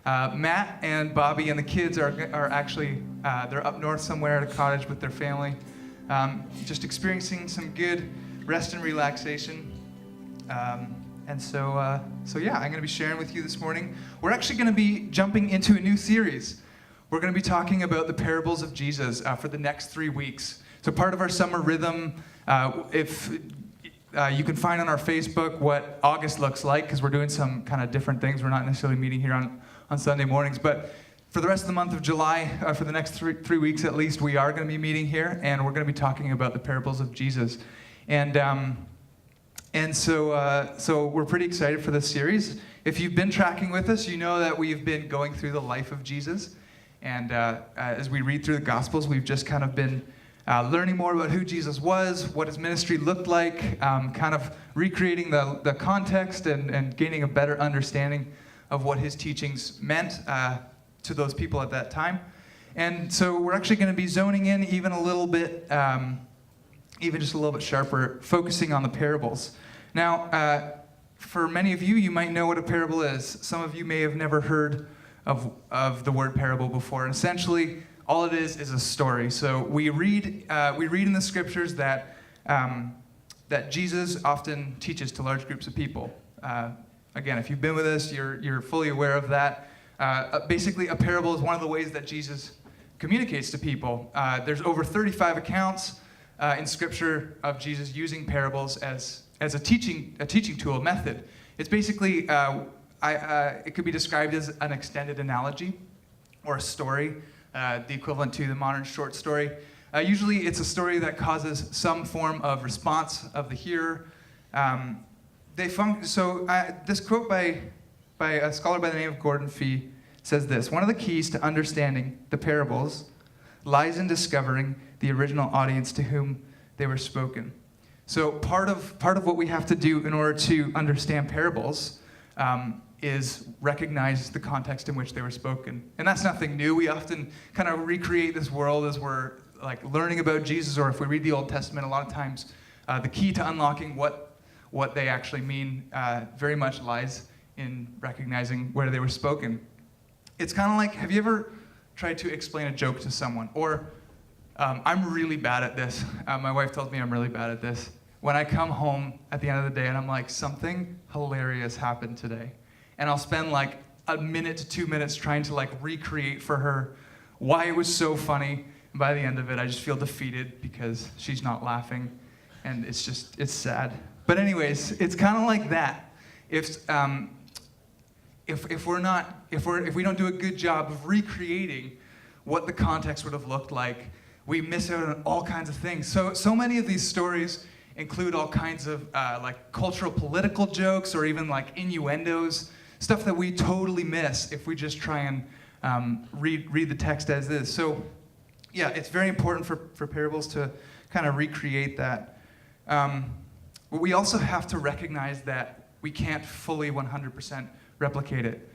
Matt and Bobby and the kids are actually, they're up north somewhere at a cottage with their family, just experiencing some good rest and relaxation. So yeah, I'm going to be sharing with you this morning. We're actually going to be jumping into a new series. We're going to be talking about the parables of Jesus for the next 3 weeks. So part of our summer rhythm, if you can find on our Facebook what August looks like, because we're doing some kind of different things. We're not necessarily meeting here on Sunday mornings, but for the rest of the month of July, for the next three weeks at least, we are going to be meeting here, and we're going to be talking about the parables of Jesus. So we're pretty excited for this series. If you've been tracking with us, you know that we've been going through the life of Jesus. And as we read through the Gospels, we've just kind of been learning more about who Jesus was, what his ministry looked like, kind of recreating the context and gaining a better understanding of what his teachings meant to those people at that time. And so we're actually going to be zoning in even a little bit, even just a little bit sharper, focusing on the parables. Now, for many of you, you might know what a parable is. Some of you may have never heard of the word parable before. And essentially, all it is a story. So we read in the scriptures that Jesus often teaches to large groups of people. Again, if you've been with us, you're fully aware of that. Basically, a parable is one of the ways that Jesus communicates to people. There's over 35 accounts in Scripture of Jesus using parables as a teaching tool, method. It's basically, it could be described as an extended analogy or a story, the equivalent to the modern short story. Usually, it's a story that causes some form of response of the hearer. This quote by a scholar by the name of Gordon Fee says this: "One of the keys to understanding the parables lies in discovering the original audience to whom they were spoken." So part of what we have to do in order to understand parables is recognize the context in which they were spoken. And that's nothing new. We often kind of recreate this world as we're like learning about Jesus, or if we read the Old Testament, a lot of times the key to unlocking what they actually mean very much lies in recognizing where they were spoken. It's kind of like, have you ever tried to explain a joke to someone? Or, I'm really bad at this. My wife tells me I'm really bad at this. When I come home at the end of the day and I'm like, something hilarious happened today. And I'll spend like a minute to 2 minutes trying to like recreate for her why it was so funny. And by the end of it, I just feel defeated because she's not laughing. And it's sad. But anyways, it's kind of like that. If we don't do a good job of recreating what the context would have looked like, we miss out on all kinds of things. So many of these stories include all kinds of like cultural political jokes or even like innuendos, stuff that we totally miss if we just try and read the text as is. So yeah, it's very important for parables to kind of recreate that. But we also have to recognize that we can't fully 100% replicate it.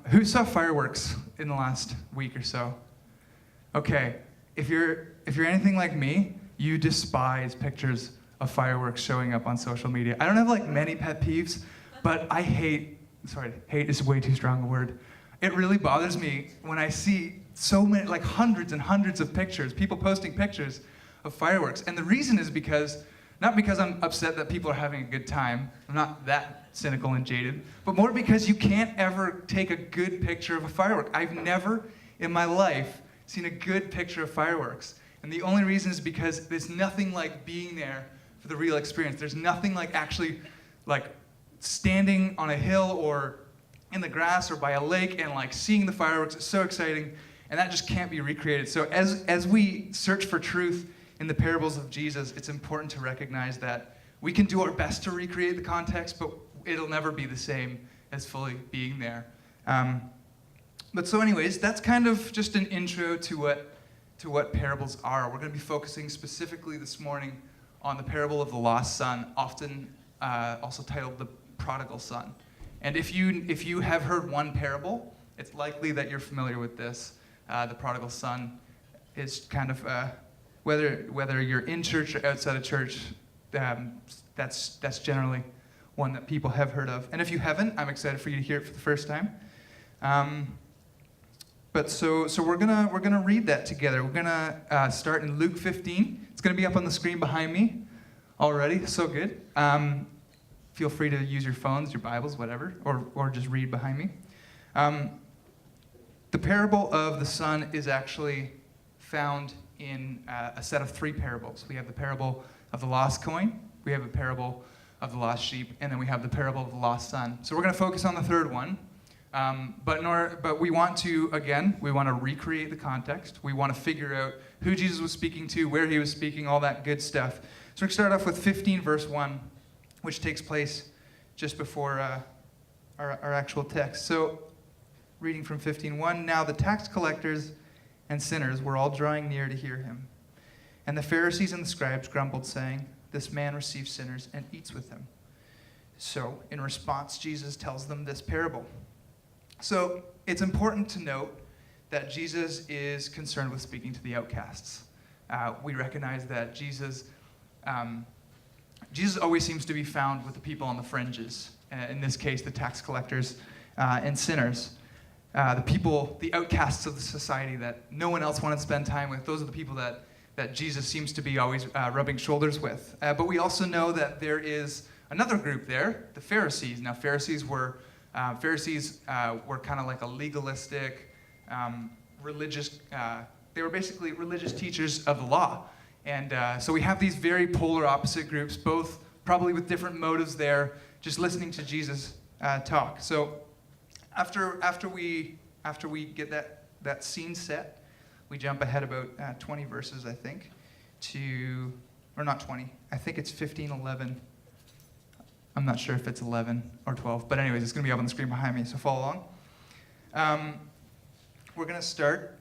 Who saw fireworks in the last week or so? Okay, if you're anything like me, you despise pictures of fireworks showing up on social media. I don't have like many pet peeves, but I hate is way too strong a word. It really bothers me when I see so many, like hundreds and hundreds of pictures, people posting pictures of fireworks. And the reason is not because I'm upset that people are having a good time. I'm not that cynical and jaded, but more because you can't ever take a good picture of a firework. I've never in my life seen a good picture of fireworks. And the only reason is because there's nothing like being there for the real experience. There's nothing like actually like standing on a hill or in the grass or by a lake and like seeing the fireworks. It's so exciting, and that just can't be recreated. So as we search for truth in the parables of Jesus, it's important to recognize that we can do our best to recreate the context, but it'll never be the same as fully being there. But so anyways, that's kind of just an intro to what parables are. We're going to be focusing specifically this morning on the parable of the lost son, often also titled the Prodigal Son. And if you have heard one parable, it's likely that you're familiar with this. The Prodigal Son is kind of whether you're in church or outside of church, that's generally one that people have heard of. And if you haven't, I'm excited for you to hear it for the first time. So we're gonna read that together. We're gonna start in Luke 15. It's gonna be up on the screen behind me already. So good. Feel free to use your phones, your Bibles, whatever, or just read behind me. The parable of the son is actually found in a set of 3 parables. We have the parable of the lost coin, we have a parable of the lost sheep, and then we have the parable of the lost son. So we're going to focus on the third one. But we want to recreate the context. We want to figure out who Jesus was speaking to, where he was speaking, all that good stuff. So we're going to start off with 15 verse 1, which takes place just before our actual text. So reading from 15:1, now the tax collectors and sinners were all drawing near to hear him. And the Pharisees and the scribes grumbled, saying, this man receives sinners and eats with them. So in response, Jesus tells them this parable. So it's important to note that Jesus is concerned with speaking to the outcasts. We recognize that Jesus always seems to be found with the people on the fringes. In this case, the tax collectors and sinners. The outcasts of the society that no one else wanted to spend time with. Those are the people that Jesus seems to be always rubbing shoulders with. But we also know that there is another group there, the Pharisees. Now, Pharisees were kind of like a legalistic, religious. They were basically religious teachers of the law, and so we have these very polar opposite groups, both probably with different motives there, just listening to Jesus talk. So after we get that scene set, we jump ahead about 20 verses, I think, or not 20. I think it's 15:11. I'm not sure if it's 11 or 12, but anyways, it's going to be up on the screen behind me, so follow along. We're going to start,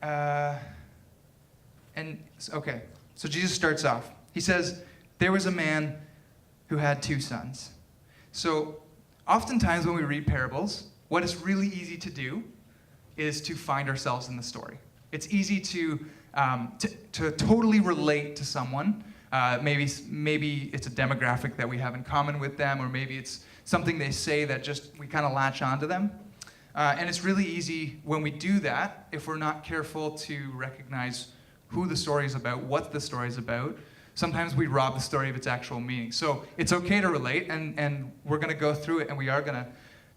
so Jesus starts off. He says, there was a man who had 2 sons. So oftentimes when we read parables, what is really easy to do is to find ourselves in the story. It's easy to totally relate to someone. Maybe it's a demographic that we have in common with them, or maybe it's something they say that just we kind of latch onto them. And it's really easy when we do that, if we're not careful to recognize who the story is about, what the story is about. Sometimes we rob the story of its actual meaning. So it's okay to relate, and we're going to go through it, and we are going to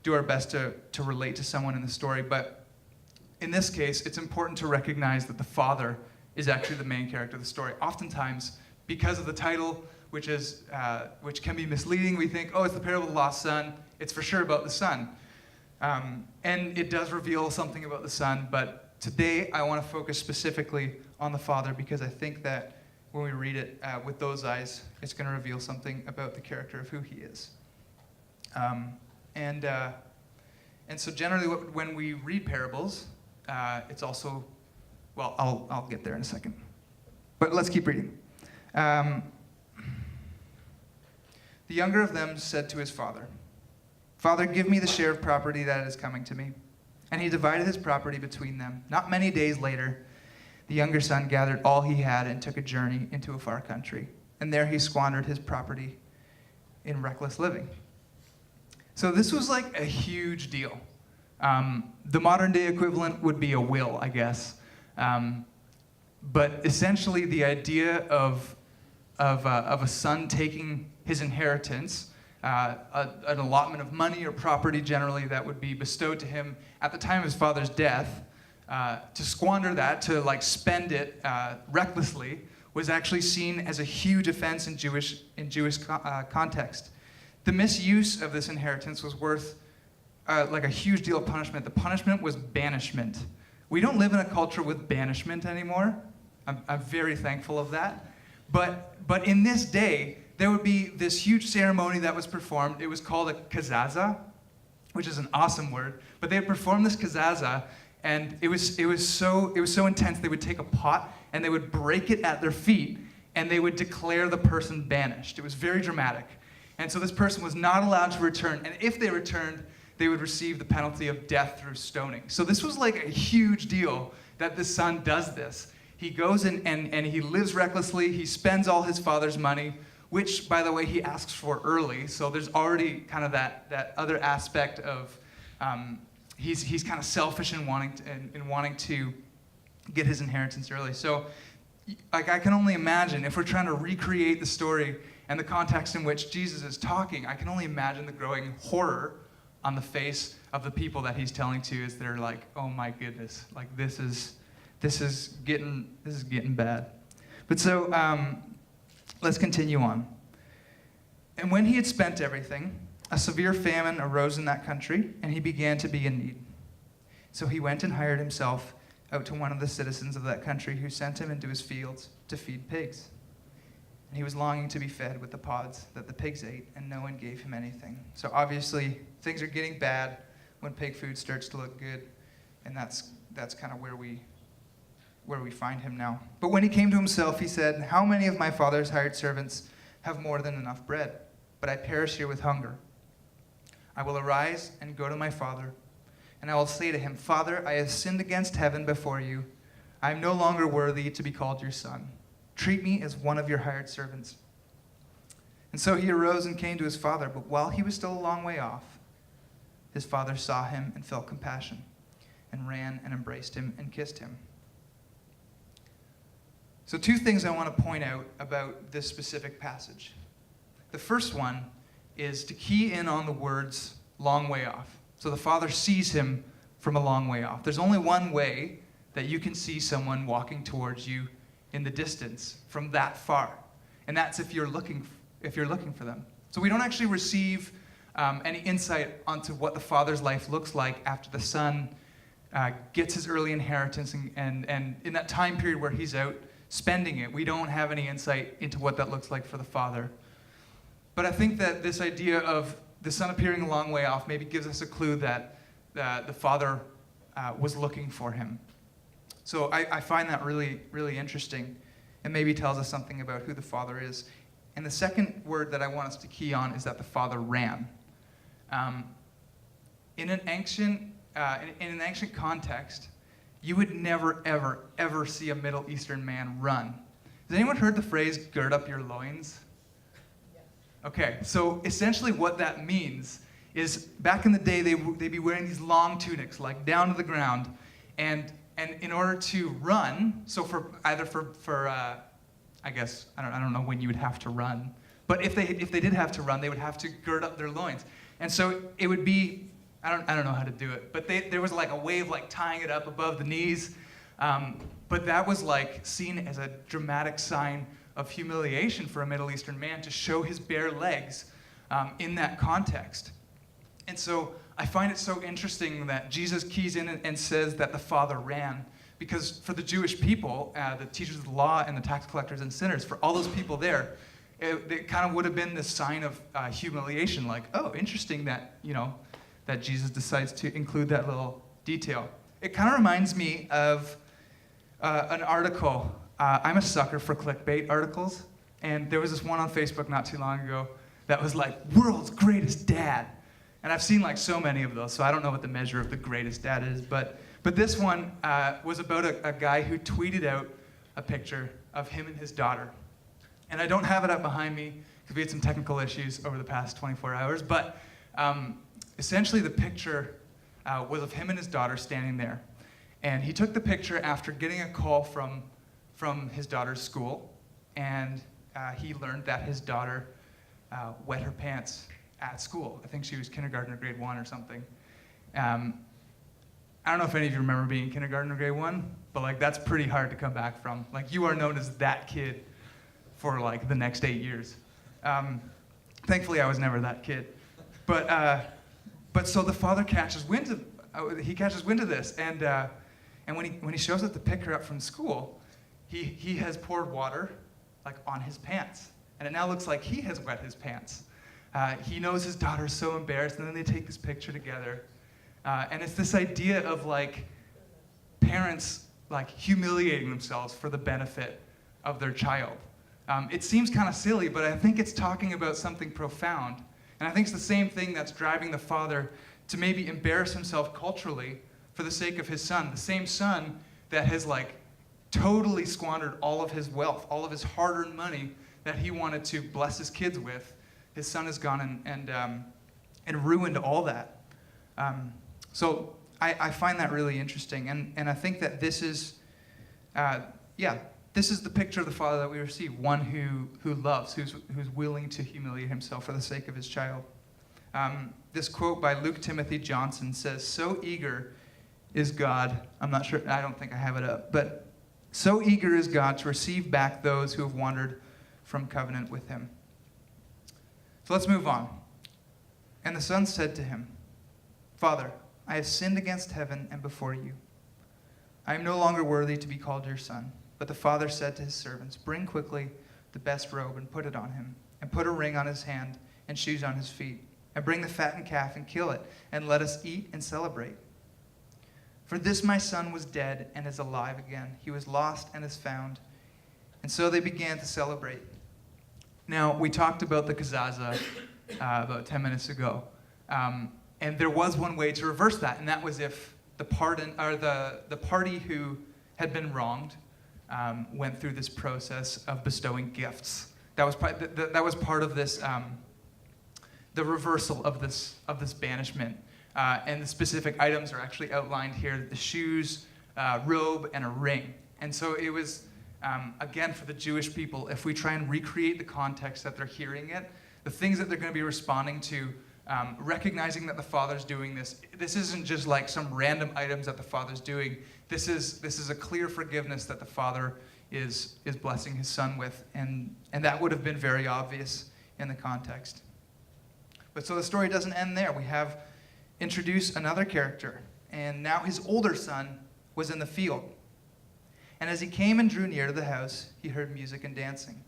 do our best to relate to someone in the story. But in this case, it's important to recognize that the father is actually the main character of the story. Oftentimes, because of the title, which can be misleading, we think, oh, it's the parable of the lost son. It's for sure about the son. And it does reveal something about the son, but today I want to focus specifically on the father, because I think that when we read it with those eyes, it's going to reveal something about the character of who he is. And so generally when we read parables, it's also, well, I'll get there in a second. But let's keep reading. The younger of them said to his father, Father, give me the share of property that is coming to me. And he divided his property between them. Not many days later, the younger son gathered all he had and took a journey into a far country. And there he squandered his property in reckless living. So this was like a huge deal. The modern day equivalent would be a will, I guess. But essentially the idea of a son taking his inheritance, an allotment of money or property generally that would be bestowed to him at the time of his father's death, to squander that, to like spend it recklessly, was actually seen as a huge offense in Jewish context. The misuse of this inheritance was worth like a huge deal of punishment. The punishment was banishment. We don't live in a culture with banishment anymore. I'm very thankful of that. But in this day, there would be this huge ceremony that was performed. It was called a kazaza, which is an awesome word. But they would perform this kazaza, and it was so intense. They would take a pot and they would break it at their feet, and they would declare the person banished. It was very dramatic. And so this person was not allowed to return. And if they returned, they would receive the penalty of death through stoning. So this was like a huge deal that the son does this. He goes and he lives recklessly. He spends all his father's money, which, by the way, he asks for early. So there's already kind of that other aspect of he's kind of selfish in wanting to get his inheritance early. So, like, I can only imagine if we're trying to recreate the story and the context in which Jesus is talking, I can only imagine the growing horror on the face of the people that he's telling to as they're like, oh my goodness, like this is getting bad. But so let's continue on. And when he had spent everything, a severe famine arose in that country, and he began to be in need. So he went and hired himself out to one of the citizens of that country, who sent him into his fields to feed pigs. And he was longing to be fed with the pods that the pigs ate, and no one gave him anything. So obviously, things are getting bad when pig food starts to look good, and that's kind of where we find him now. But when he came to himself, he said, "How many of my father's hired servants have more than enough bread? But I perish here with hunger. I will arise and go to my father, and I will say to him, 'Father, I have sinned against heaven before you. I am no longer worthy to be called your son. Treat me as one of your hired servants.' And so he arose and came to his father, but while he was still a long way off, his father saw him and felt compassion, and ran and embraced him and kissed him." So 2 things I want to point out about this specific passage. The first one is to key in on the words "long way off." So the father sees him from a long way off. There's only one way that you can see someone walking towards you in the distance from that far, and that's if you're looking for them. So we don't actually receive any insight onto what the father's life looks like after the son gets his early inheritance, and in that time period where he's out spending it, we don't have any insight into what that looks like for the father. But I think that this idea of the son appearing a long way off maybe gives us a clue that the father was looking for him. So I find that really, really interesting, and maybe tells us something about who the father is. And the second word that I want us to key on is that the father ran. In an ancient context, you would never, ever, ever see a Middle Eastern man run. Has anyone heard the phrase "gird up your loins"? Okay, so essentially what that means is back in the day, they'd be wearing these long tunics, like down to the ground, and in order to run, so for I guess I don't know when you would have to run, but if they did have to run, they would have to gird up their loins, and so it would be I don't know how to do it, but there was like a way of like tying it up above the knees, but that was like seen as a dramatic sign of humiliation for a Middle Eastern man to show his bare legs in that context. And so I find it so interesting that Jesus keys in and says that the father ran, because for the Jewish people, the teachers of the law and the tax collectors and sinners, for all those people there, it kind of would have been this sign of humiliation, like, oh, interesting that, that Jesus decides to include that little detail. It kind of reminds me of an article. I'm a sucker for clickbait articles, and there was this one on Facebook not too long ago that was like, "World's greatest dad." And I've seen like so many of those, so I don't know what the measure of the greatest dad is, but this one was about a guy who tweeted out a picture of him and his daughter. And I don't have it up behind me because we had some technical issues over the past 24 hours, but essentially the picture was of him and his daughter standing there. And he took the picture after getting a call from his daughter's school, and he learned that his daughter wet her pants at school. I think she was kindergarten or grade 1 or something. I don't know if any of you remember being in kindergarten or grade 1, but like that's pretty hard to come back from. Like you are known as that kid for like the next 8 years. Thankfully, I was never that kid. But so the father catches wind of this, and when he shows up to pick her up from school, he has poured water like on his pants, and it now looks like he has wet his pants. He knows his daughter's so embarrassed, and then they take this picture together, and it's this idea of like parents like humiliating themselves for the benefit of their child. It seems kind of silly, but I think it's talking about something profound. And I think it's the same thing that's driving the father to maybe embarrass himself culturally for the sake of his son. The same son that has like totally squandered all of his wealth, all of his hard-earned money that he wanted to bless his kids with. His son has gone and ruined all that. So I find that really interesting. And I think that this is, this is the picture of the Father that we receive, one who loves, who's willing to humiliate himself for the sake of his child. This quote by Luke Timothy Johnson says, "So eager is God," I'm not sure, I don't think I have it up, but "so eager is God to receive back those who have wandered from covenant with him." So let's move on. "And the son said to him, 'Father, I have sinned against heaven and before you. I am no longer worthy to be called your son.' But the father said to his servants, 'Bring quickly the best robe and put it on him, and put a ring on his hand and shoes on his feet. And bring the fattened calf and kill it, and let us eat and celebrate. For this my son was dead and is alive again. He was lost and is found.' And so they began to celebrate." Now, we talked about the kazaza about 10 minutes ago. And there was one way to reverse that, and that was if the party who had been wronged went through this process of bestowing gifts. That was part of this, the reversal of this banishment. And the specific items are actually outlined here: the shoes, robe, and a ring. And so it was, again, for the Jewish people, if we try and recreate the context that they're hearing it, the things that they're going to be responding to, recognizing that the Father's doing this. This isn't just like some random items that the Father's doing. This is a clear forgiveness that the Father is blessing his Son with, and that would have been very obvious in the context. But so the story doesn't end there. We have introduced another character, and now his older son was in the field. And as he came and drew near to the house, he heard music and dancing.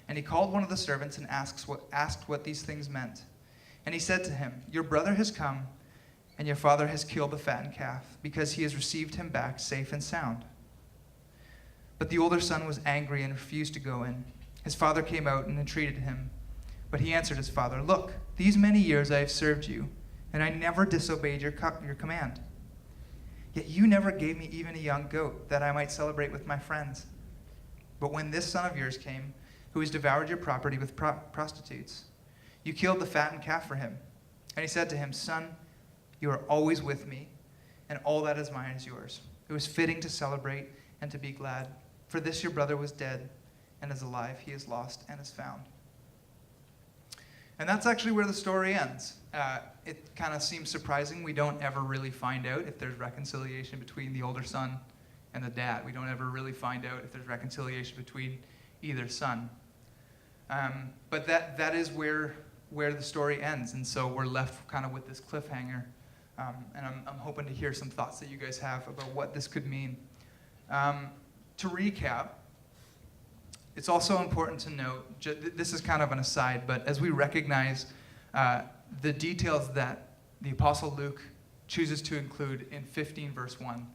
And he called one of the servants and asked what these things meant. And he said to him, 'Your brother has come, and your father has killed the fattened calf, because he has received him back safe and sound.' But the older son was angry and refused to go in. His father came out and entreated him. But he answered his father, 'Look, these many years I have served you, and I never disobeyed your command. Yet you never gave me even a young goat, that I might celebrate with my friends. But when this son of yours came, who has devoured your property with prostitutes, you killed the fattened calf for him.' And he said to him, 'Son, you are always with me, and all that is mine is yours. It was fitting to celebrate and to be glad. For this your brother was dead and is alive. He is lost and is found.'" And that's actually where the story ends. It kind of seems surprising. We don't ever really find out if there's reconciliation between the older son and the dad. We don't ever really find out if there's reconciliation between either son. But that is where the story ends. And so we're left kind of with this cliffhanger. And I'm hoping to hear some thoughts that you guys have about what this could mean. To recap, it's also important to note, this is kind of an aside, but as we recognize the details that the Apostle Luke chooses to include in 15 verse 1,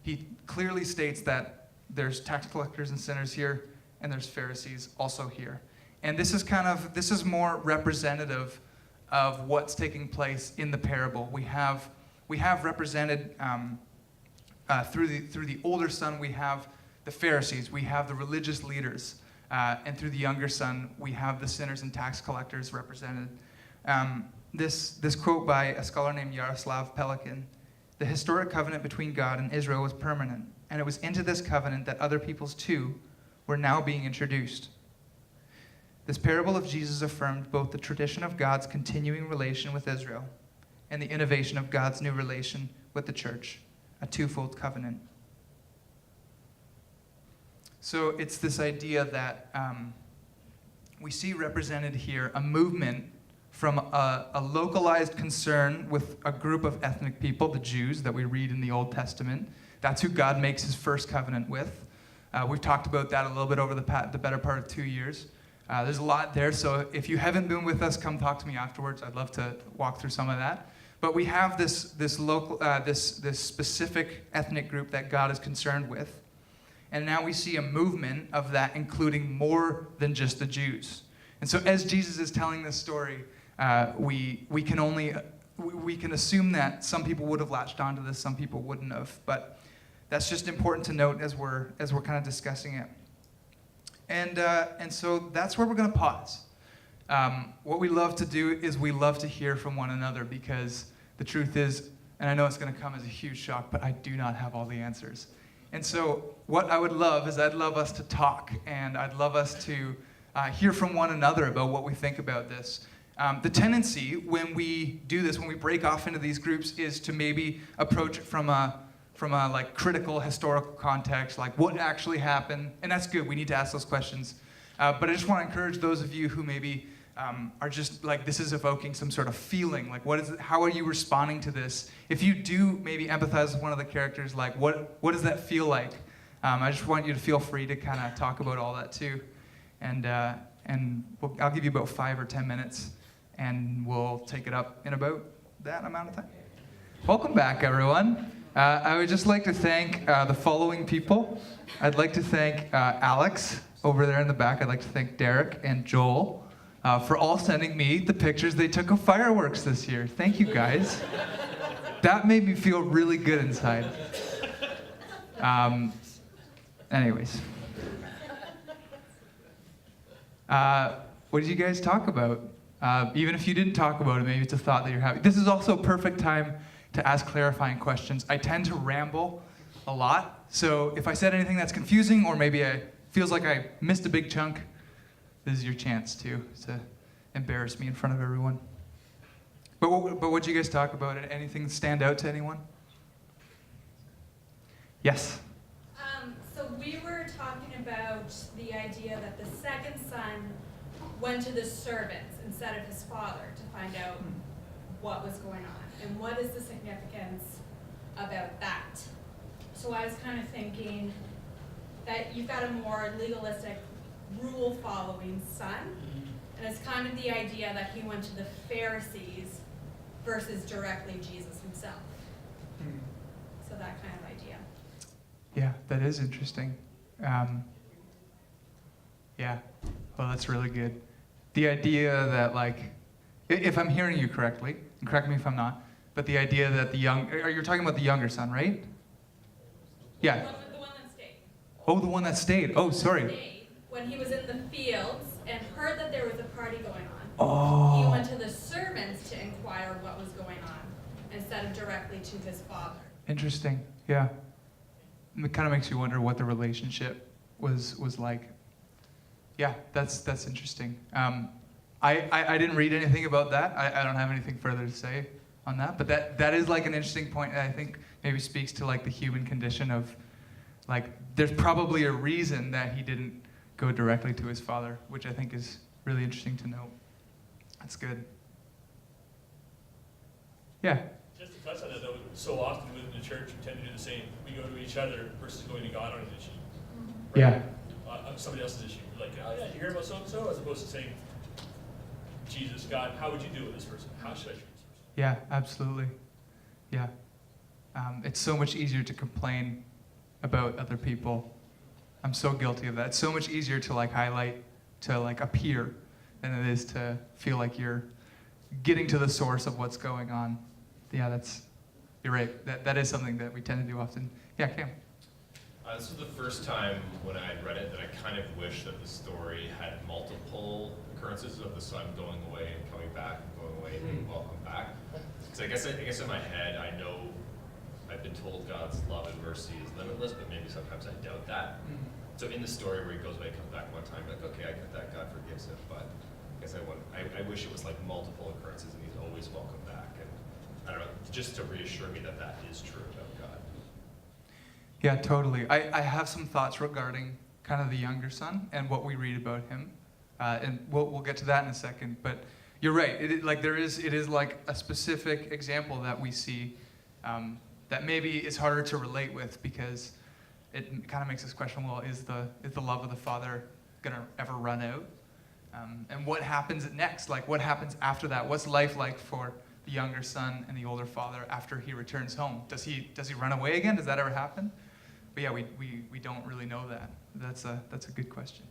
he clearly states that there's tax collectors and sinners here, and there's Pharisees also here. And this is more representative of what's taking place in the parable. We have represented through the older son, we have the Pharisees, we have the religious leaders, and through the younger son, we have the sinners and tax collectors represented. This quote by a scholar named Yaroslav Pelikan: "The historic covenant between God and Israel was permanent, and it was into this covenant that other peoples too were now being introduced. This parable of Jesus affirmed both the tradition of God's continuing relation with Israel and the innovation of God's new relation with the church, a twofold covenant." So it's this idea that we see represented here a movement from a localized concern with a group of ethnic people, the Jews, that we read in the Old Testament. That's who God makes his first covenant with. We've talked about that a little bit over the better part of 2 years. There's a lot there, so if you haven't been with us, come talk to me afterwards. I'd love to walk through some of that. But we have this specific ethnic group that God is concerned with. And now we see a movement of that including more than just the Jews. And so as Jesus is telling this story, we can assume that some people would have latched onto this, some people wouldn't have. But that's just important to note as we're kind of discussing it. And so that's where we're going to pause. What we love to do is we love to hear from one another, because the truth is And I know it's going to come as a huge shock, but I do not have all the answers. And so what I would love is I'd love us to talk, and I'd love us to hear from one another about what we think about this. The tendency when we do this, when we break off into these groups, is to maybe approach it from a like critical historical context, like what actually happened, and that's good. We need to ask those questions. But I just want to encourage those of you who maybe are just like, this is evoking some sort of feeling. Like, what is it, how are you responding to this? If you do maybe empathize with one of the characters, like, what does that feel like? I just want you to feel free to kind of talk about all that too. And I'll give you about 5 or 10 minutes, and we'll take it up in about that amount of time. Welcome back, everyone. I would just like to thank the following people. I'd like to thank Alex over there in the back. I'd like to thank Derek and Joel for all sending me the pictures they took of fireworks this year. Thank you, guys. That made me feel really good inside. Anyways. What did you guys talk about? Even if you didn't talk about it, maybe it's a thought that you're having. This is also a perfect time to ask clarifying questions. I tend to ramble a lot, so if I said anything that's confusing, or maybe feels like I missed a big chunk, this is your chance to embarrass me in front of everyone. But what did you guys talk about? Anything stand out to anyone? Yes? So we were talking about the idea that the second son went to the servants instead of his father to find out what was going on. And what is the significance about that? So I was kind of thinking that you've got a more legalistic, rule-following son, and it's kind of the idea that he went to the Pharisees versus directly Jesus himself. So that kind of idea. Yeah, that is interesting. Yeah, well, that's really good. The idea that, like, if I'm hearing you correctly, and correct me if I'm not, but the idea that you're talking about the younger son, right? Yeah. The one that stayed. Oh, the one that stayed. Oh, sorry. Stayed when he was in the fields and heard that there was a party going on. Oh. He went to the servants to inquire what was going on instead of directly to his father. Interesting. Yeah. It kind of makes you wonder what the relationship was like. Yeah, that's interesting. I didn't read anything about that. I don't have anything further to say on that. But that is like an interesting point that I think maybe speaks to like the human condition of, like, there's probably a reason that he didn't go directly to his father, which I think is really interesting to note. That's good. Yeah. Just to touch on that, though, so often within the church, we tend to do the same. We go to each other versus going to God on an issue. Right? Yeah. On somebody else's issue. We're like, oh yeah, did you hear about so-and-so? As opposed to saying, Jesus, God, how would you deal with this person? How should I treat this person? Yeah, absolutely. Yeah. It's so much easier to complain about other people. I'm so guilty of that. It's so much easier to like highlight, to like appear, than it is to feel like you're getting to the source of what's going on. Yeah, you're right. That is something that we tend to do often. Yeah, Cam. This was the first time when I had read it that I kind of wish that the story had multiple occurrences of the son going away and coming back and going away and being welcomed back. Because I guess in my head I know I've been told God's love and mercy is limitless, but maybe sometimes I doubt that. So in the story where he goes away and comes back one time, like, okay, I get that, God forgives him, but I guess I wish it was like multiple occurrences and he's always welcome back. And I don't know, just to reassure me that that is true about God. Yeah, totally. I have some thoughts regarding kind of the younger son and what we read about him, and we'll get to that in a second. But you're right. It is like a specific example that we see that maybe is harder to relate with because it kind of makes us question: well, is the love of the Father gonna ever run out? And what happens next? Like, what happens after that? What's life like for the younger son and the older father after he returns home? Does he run away again? Does that ever happen? But yeah, we don't really know that. That's a good question.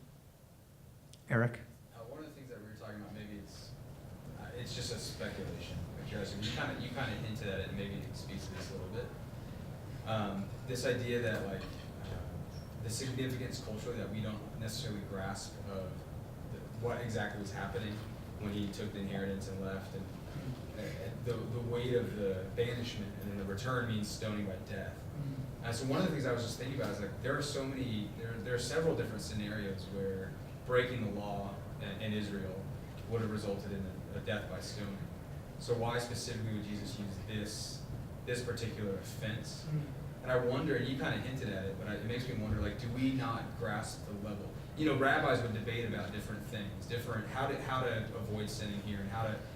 Eric? One of the things that we were talking about, maybe it's just a speculation. You kind of hinted at it, and maybe it speaks to this a little bit. This idea that like the significance culturally that we don't necessarily grasp of what exactly was happening when he took the inheritance and left, and the weight of the banishment, and then the return means stoning by death. So one of the things I was just thinking about is like there are several different scenarios where breaking the law in Israel would have resulted in a death by stoning. So why specifically would Jesus use this particular offense? And I wonder, and you kind of hinted at it, but it makes me wonder, like, do we not grasp the level? You know, rabbis would debate about different things, how to avoid sinning here, and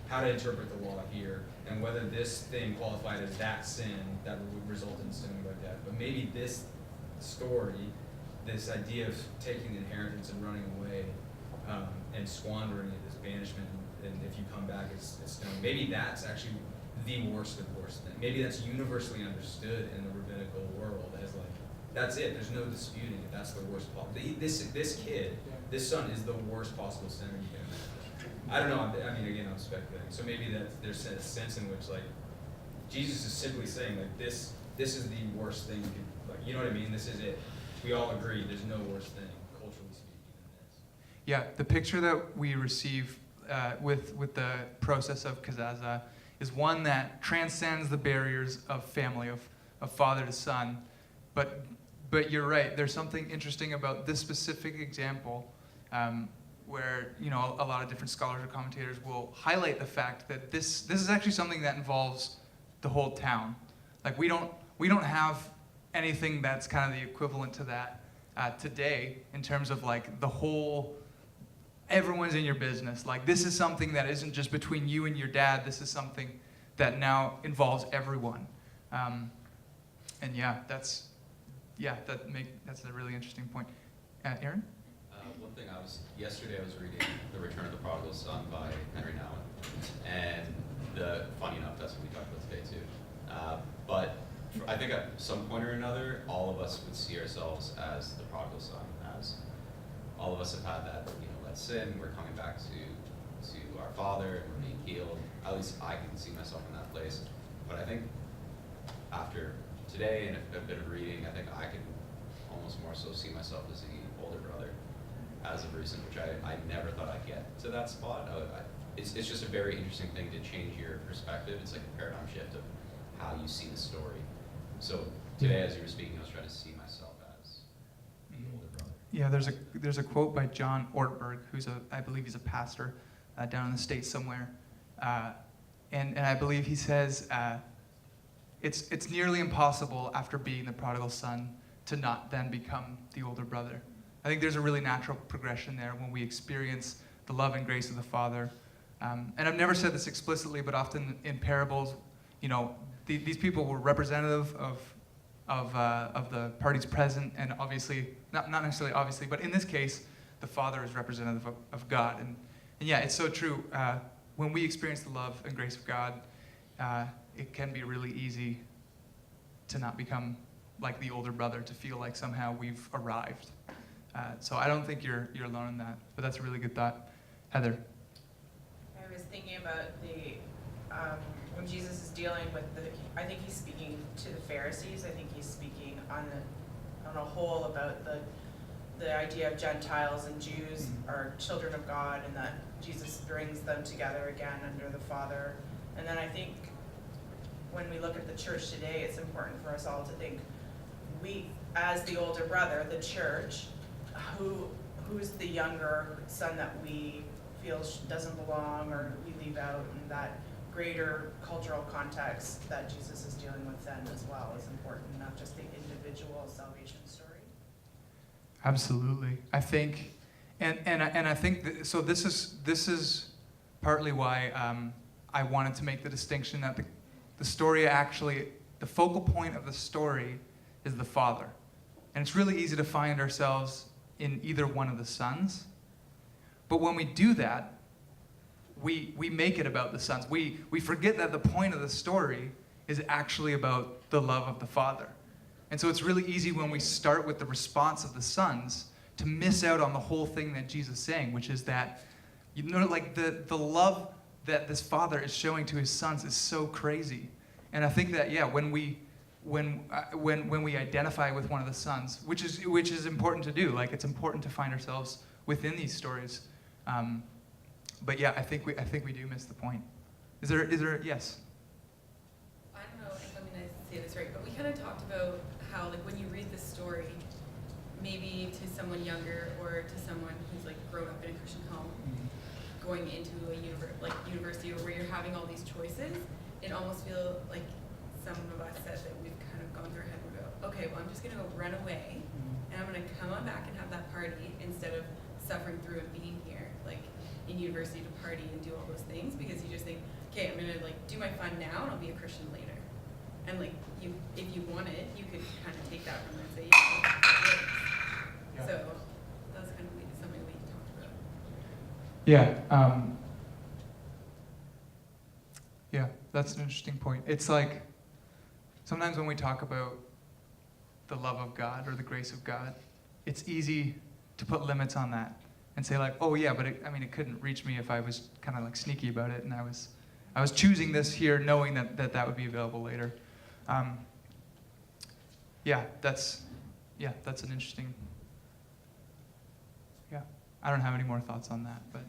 how to interpret the law here, and whether this thing qualified as that sin that would result in stoning by death. But maybe this story, this idea of taking the inheritance and running away and squandering it, this banishment, and if you come back, it's stoning. Maybe that's actually the worst of worst thing. Maybe that's universally understood in the rabbinical world as like, that's it. There's no disputing it. That's the worst possible. This kid, this son is the worst possible sinner you can imagine. I don't know. I mean, again, I'm speculating. So maybe that there's a sense in which like Jesus is simply saying like this is the worst thing you could, like, you know what I mean? This is it. We all agree. There's no worse thing, culturally speaking, than this. Yeah, the picture that we receive with the process of kazaza is one that transcends the barriers of family, of father to son. But you're right, there's something interesting about this specific example where, you know, a lot of different scholars or commentators will highlight the fact that this is actually something that involves the whole town. Like we don't have anything that's kind of the equivalent to that today in terms of like the whole, everyone's in your business. Like this is something that isn't just between you and your dad. This is something that now involves everyone. And yeah, that's a really interesting point. Aaron? One thing yesterday I was reading The Return of the Prodigal Son by Henry Nouwen, and funny enough, that's what we talked about today too. But I think at some point or another, all of us would see ourselves as the prodigal son, as all of us have had that, you know, that sin, we're coming back to our Father, and we're being healed. At least I can see myself in that place. But I think after today and a bit of reading, I think I can almost more so see myself as the older brother as of recent, which I never thought I'd get to that spot. It's just a very interesting thing to change your perspective. It's like a paradigm shift of how you see the story. So today, as you were speaking, I was trying to see myself as the older brother. Yeah, there's a quote by John Ortberg, I believe he's a pastor down in the States somewhere, and I believe he says it's nearly impossible after being the prodigal son to not then become the older brother. I think there's a really natural progression there when we experience the love and grace of the Father. And I've never said this explicitly, but often in parables, you know, these people were representative of the parties present, and obviously, not necessarily obviously, but in this case, the Father is representative of God. And yeah, it's so true. When we experience the love and grace of God, it can be really easy to not become like the older brother, to feel like somehow we've arrived. So I don't think you're alone in that, but that's a really good thought. Heather? I was thinking about when Jesus is dealing with I think he's speaking to the Pharisees. I think he's speaking on a whole about the idea of Gentiles and Jews are children of God, and that Jesus brings them together again under the Father. And then I think when we look at the church today, it's important for us all to think, we, as the older brother, the church, who's the younger son that we feel doesn't belong or we leave out, and that greater cultural context that Jesus is dealing with then as well is important, not just the individual salvation story. Absolutely. I think, and I think so. This is partly why I wanted to make the distinction that the story actually, the focal point of the story is the Father, and it's really easy to find ourselves in either one of the sons. But when we do that, we make it about the sons. We forget that the point of the story is actually about the love of the Father. And so it's really easy when we start with the response of the sons to miss out on the whole thing that Jesus is saying, which is that, you know, like the love that this Father is showing to his sons is so crazy. And I think that, yeah, when we identify with one of the sons, which is important to do, like it's important to find ourselves within these stories. But yeah, I think we do miss the point. Is there, yes? I don't know if I'm going to say this right, but we kind of talked about how, like, when you read this story, maybe to someone younger or to someone who's, like, grown up in a Christian home, going into a university where you're having all these choices, it almost feels like some of us said that we've kind of gone through our head and we go, okay, well, I'm just going to go run away, and I'm going to come on back and have that party instead of suffering through and being here, like, in university to party and do all those things, because you just think, okay, I'm going to, like, do my fun now, and I'll be a Christian later. And, like, if you wanted, you could kind of take that from there and say, yeah. So that's kind of something we talked about. Yeah. Yeah, that's an interesting point. It's like, sometimes when we talk about the love of God or the grace of God, it's easy to put limits on that and say like, oh yeah, but it couldn't reach me if I was kind of like sneaky about it, and I was choosing this here knowing that would be available later. That's an interesting, I don't have any more thoughts on that, but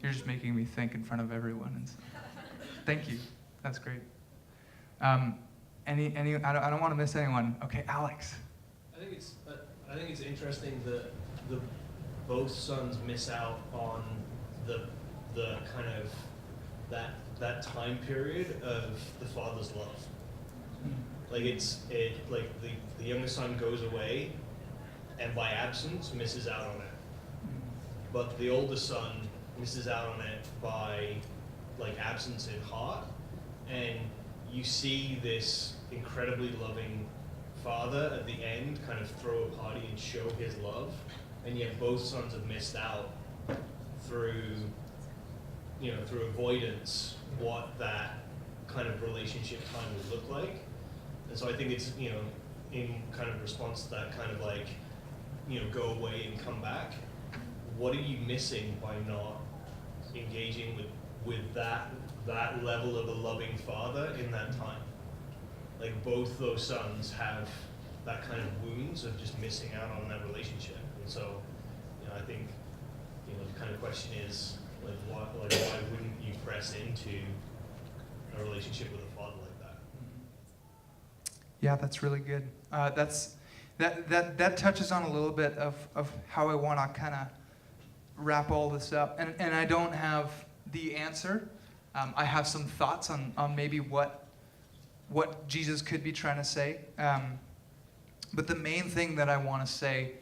you're just making me think in front of everyone. And so, thank you. That's great. I don't want to miss anyone. Okay, Alex. I think it's interesting that both sons miss out on the kind of that time period of the father's love. Like the younger son goes away, and by absence misses out on it. But the older son misses out on it by like absence in heart, and you see this incredibly loving father at the end kind of throw a party and show his love, and yet both sons have missed out through avoidance what that kind of relationship time would look like. And so I think it's, in kind of response to that kind of like, go away and come back, what are you missing by not engaging with that level of a loving father in that time? Like both those sons have that kind of wounds of just missing out on that relationship. And so, I think, the kind of question is, why wouldn't you press into a relationship with a father like that? Yeah, that's really good. That touches on a little bit of how I want to kind of wrap all this up. And I don't have the answer. I have some thoughts on maybe what Jesus could be trying to say. But the main thing that I want to say,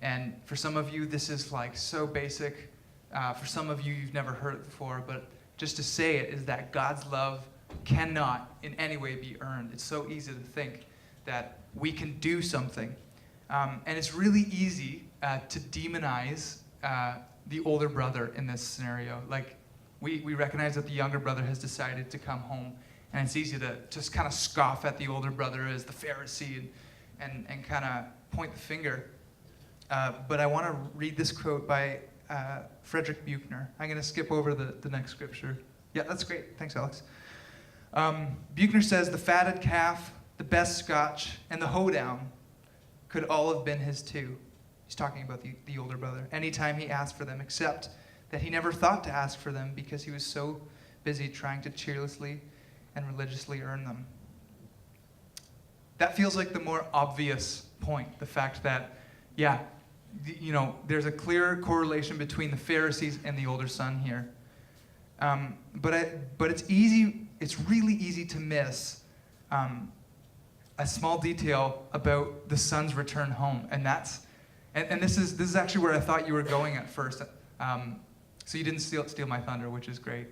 and for some of you this is like so basic, for some of you you've never heard it before, but just to say it, is that God's love cannot in any way be earned. It's so easy to think that we can do something. And it's really easy to demonize the older brother in this scenario. Like, we recognize that the younger brother has decided to come home, and it's easy to just kind of scoff at the older brother as the Pharisee and kind of point the finger. But I want to read this quote by Frederick Buechner. I'm going to skip over the next scripture. Yeah, that's great. Thanks, Alex. Buechner says, "The fatted calf, the best scotch, and the hoedown could all have been his too." He's talking about the older brother. Anytime he asked for them, except that he never thought to ask for them because he was so busy trying to cheerlessly and religiously earn them. That feels like the more obvious point, the fact that, there's a clear correlation between the Pharisees and the older son here. But it's really easy to miss a small detail about the son's return home, and this is actually where I thought you were going at first. So you didn't steal my thunder, which is great.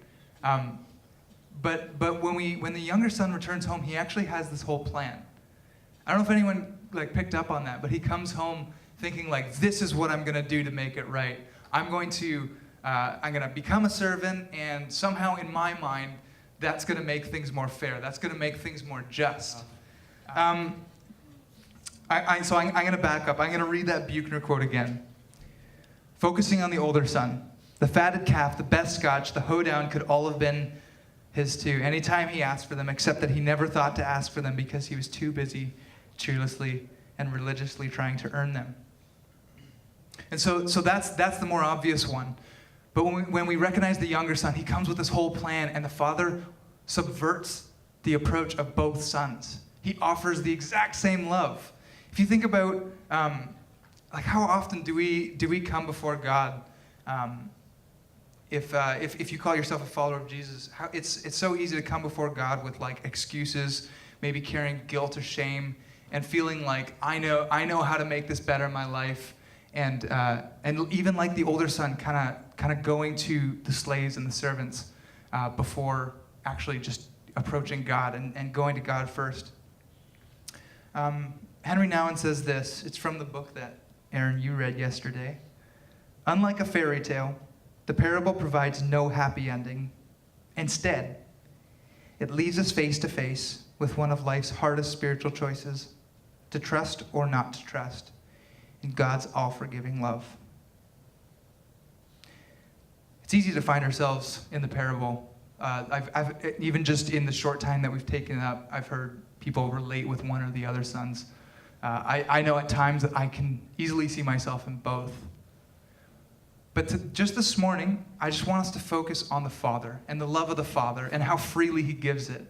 But when the younger son returns home, he actually has this whole plan. I don't know if anyone picked up on that, but he comes home thinking this is what I'm gonna do to make it right. I'm gonna become a servant, and somehow in my mind, that's gonna make things more fair. That's gonna make things more just. So I'm gonna back up. I'm gonna read that Buechner quote again. Focusing on the older son, "The fatted calf, the best scotch, the hoedown could all have been his too. Anytime he asked for them, except that he never thought to ask for them because he was too busy cheerlessly and religiously trying to earn them." And so that's the more obvious one. But when we recognize the younger son, he comes with this whole plan, and the father subverts the approach of both sons. He offers the exact same love. If you think about, like, how often do we come before God? If you call yourself a follower of Jesus, it's so easy to come before God with like excuses, maybe carrying guilt or shame, and feeling like I know how to make this better in my life, and even like the older son, kind of going to the slaves and the servants before actually just approaching God and going to God first. Henry Nouwen says this. It's from the book that Aaron, you read yesterday. Unlike a fairy tale, the parable provides no happy ending. Instead, it leaves us face to face with one of life's hardest spiritual choices, to trust or not to trust in God's all-forgiving love. It's easy to find ourselves in the parable. I've even just in the short time that we've taken up, I've heard people relate with one or the other sons. I know at times that I can easily see myself in both. But just this morning, I just want us to focus on the Father and the love of the Father and how freely He gives it,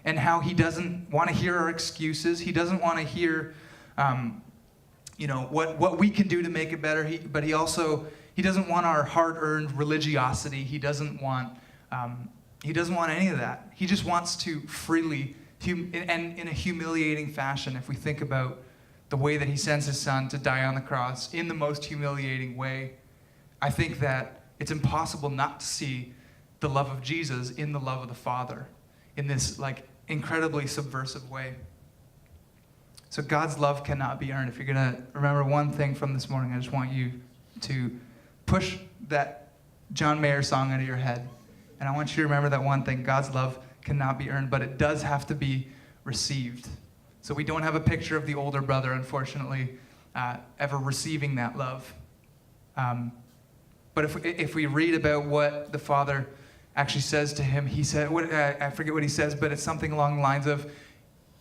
and how He doesn't want to hear our excuses. He doesn't want to hear, what we can do to make it better. But He doesn't want our hard-earned religiosity. He doesn't want any of that. He just wants to freely, and in a humiliating fashion, if we think about the way that He sends His Son to die on the cross in the most humiliating way, I think that it's impossible not to see the love of Jesus in the love of the Father in this like incredibly subversive way. So God's love cannot be earned. If you're going to remember one thing from this morning, I just want you to push that John Mayer song out of your head. And I want you to remember that one thing: God's love cannot be earned, but it does have to be received. So we don't have a picture of the older brother, unfortunately, ever receiving that love. But if we read about what the Father actually says to him, he said, I forget what he says, but it's something along the lines of,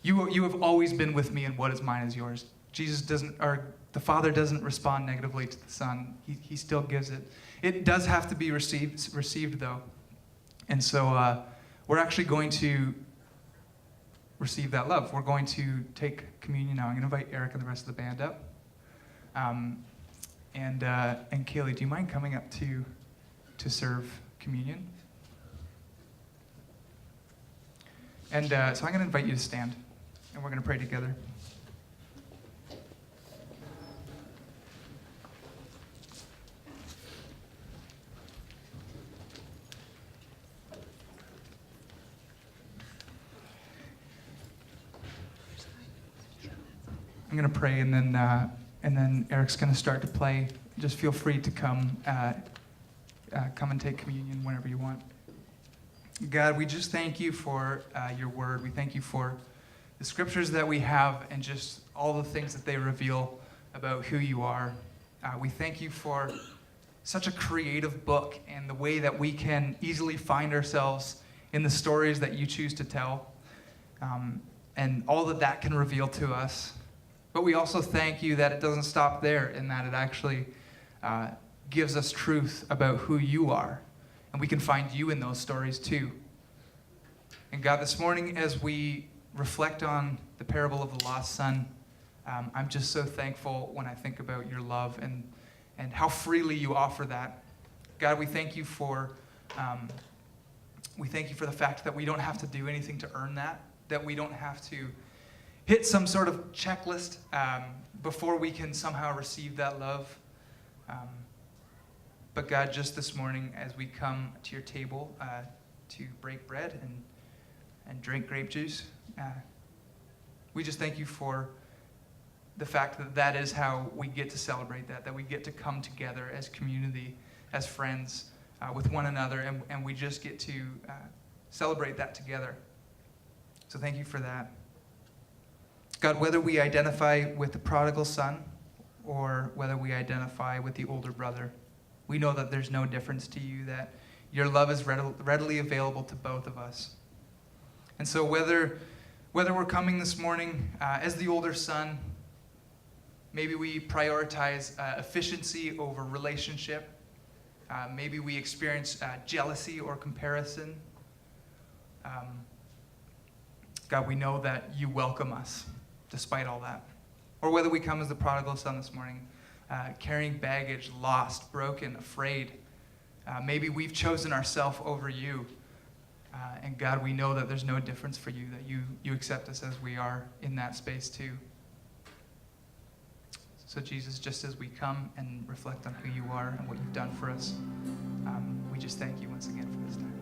you have always been with me, and what is mine is yours. The Father doesn't respond negatively to the Son. He still gives it. It does have to be received though. And so we're actually going to receive that love. We're going to take communion now. I'm going to invite Eric and the rest of the band up. And Kaylee, do you mind coming up to serve communion? And so I'm going to invite you to stand, and we're going to pray together. I'm going to pray, and then Eric's going to start to play. Just feel free to come and take communion whenever you want. God, we just thank you for your word. We thank you for the scriptures that we have and just all the things that they reveal about who you are. We thank you for such a creative book and the way that we can easily find ourselves in the stories that you choose to tell, and all that can reveal to us. But we also thank you that it doesn't stop there, and that it actually gives us truth about who you are. And we can find you in those stories too. And God, this morning as we reflect on the parable of the lost son, I'm just so thankful when I think about your love and how freely you offer that. God, we thank you for the fact that we don't have to do anything to earn that we don't have to hit some sort of checklist before we can somehow receive that love. But God, just this morning, as we come to your table to break bread and drink grape juice, we just thank you for the fact that is how we get to celebrate that we get to come together as community, as friends, with one another, and we just get to celebrate that together. So thank you for that. God, whether we identify with the prodigal son or whether we identify with the older brother, we know that there's no difference to you, that your love is readily available to both of us. And so whether we're coming this morning as the older son, maybe we prioritize efficiency over relationship, maybe we experience jealousy or comparison, God, we know that you welcome us despite all that. Or whether we come as the prodigal son this morning, carrying baggage, lost, broken, afraid. Maybe we've chosen ourselves over you. And God, we know that there's no difference for you, that you accept us as we are in that space too. So Jesus, just as we come and reflect on who you are and what you've done for us, we just thank you once again for this time.